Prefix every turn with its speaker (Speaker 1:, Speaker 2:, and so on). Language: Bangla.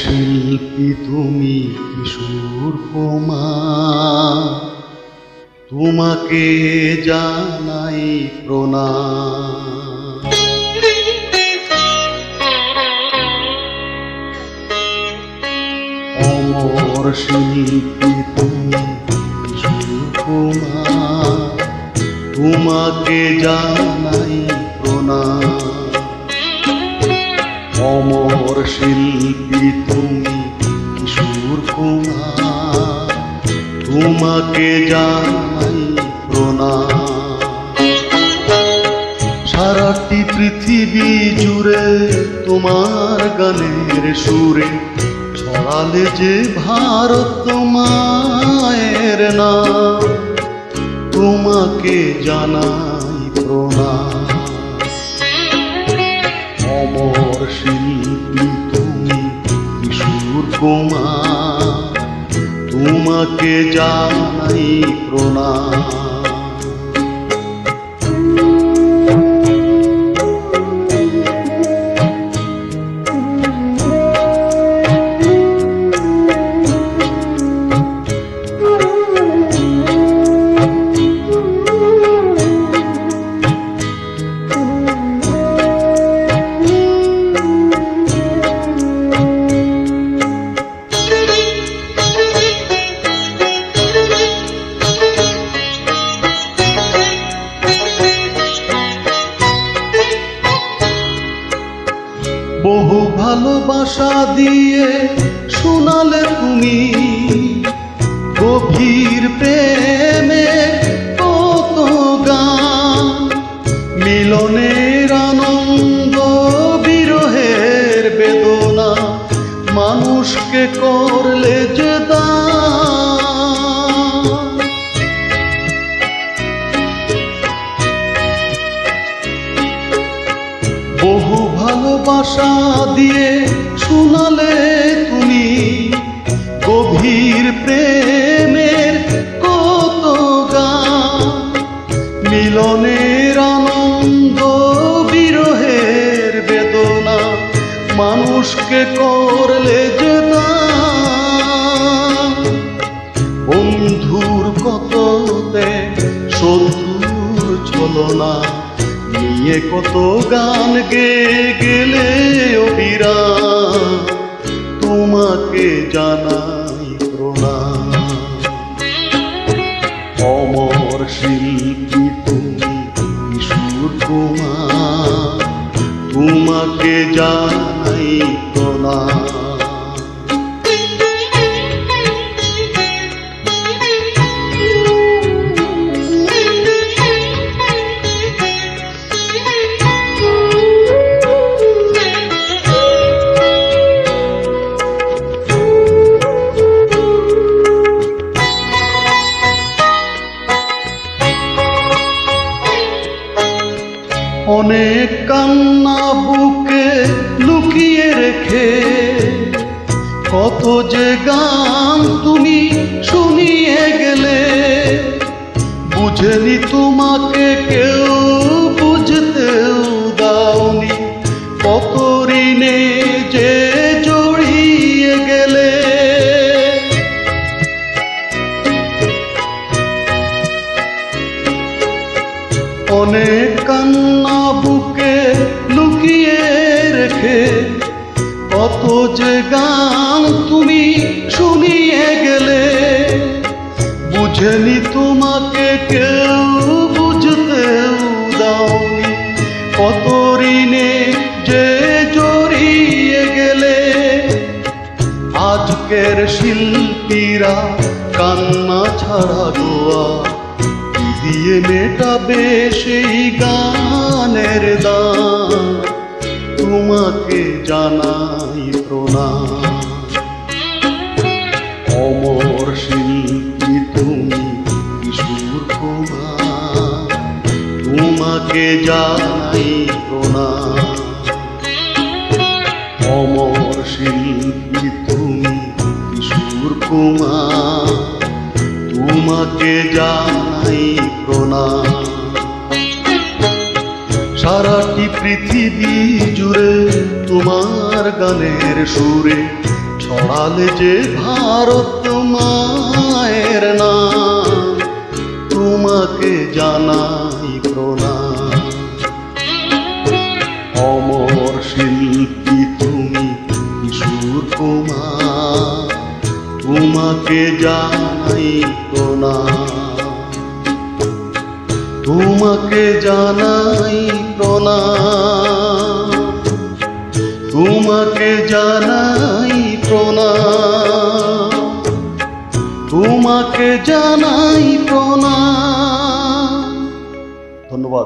Speaker 1: শিল্পী তুমি কিশোর কুমার, তোমাকে জানাই প্রণাম। অমর শিল্পী তুমি কিশোর কুমার, তোমাকে জানাই প্রণাম। অমর শিল্পী তুমি কিশোর কুমার, তোমাকে জানাই প্রণাম। সারাটি পৃথিবী জুড়ে তোমার গানের সুরে ছড়ালে যে ভারত মায়ের নাম, তোমাকে জানাই প্রণাম। অমর শিল্পী তুমি কিশোর কুমার, তোমাকে জানাই প্রণাম। বহু ভালোবাসা দিয়ে শোনালে তুমি গভীর প্রেমে কত গান, মিলনের আনন্দ বিরহের বেদনা মানুষকে করলে যে দান। বহু ভালোবাসা দিয়ে শোনালে তুমি গভীর প্রেমের কত গান, মিলনের আনন্দ বিরহের বেদনা মানুষকে করলে যে দান। বন্ধুর কত ত্যাগ, শত্রুর ছলনা নিয়ে কত গান গেয়ে গেলে অবিরাম, তোমাকে জানাই প্রণাম। অমর শিল্পী তুমি কিশোর কুমার, তোমাকে জানাই প্রণাম। অনেক কান্না বুকে লুকিয়ে রেখে কত যে গান তুমি শুনিয়ে গেলে, বুঝেনি তোমাকে কেউ, বুঝতেও দাওনি কত ঋণে যে জড়িয়ে গেলে। অনেক কান্না বুকে লুকিয়ে রেখে কত যে গান তুমি শুনিয়ে গেলে, বুঝেনি তোমাকে কেউ, বুঝতেও দাওনি কত ঋণে যে জড়িয়ে গেলে। আজকের শিল্পীরা কান্না ছাড়া গোয়া দিয়ে মেটাবে সেই গানের দান, তোমাকে জানাই প্রণাম। অমর শিল্পী তুমি কিশোর কুমার, তোমাকে জানাই প্রণাম। অমর শিল্পী তুমি কিশোর কুমার, তোমাকে জানাই প্রণাম। সারাটি পৃথিবী জুড়ে তোমার গানের সুরে ছড়ালে যে ভারত মায়ের নাম, তোমাকে জানাই প্রণাম। অমর শিল্পী তুমি কিশোর কুমার, তোমাকে জানাই প্রণাম, তোমাকে জানাই প্রণাম, তোমাকে জানাই প্রণাম, তোমাকে জানাই প্রণাম। ধন্যবাদ।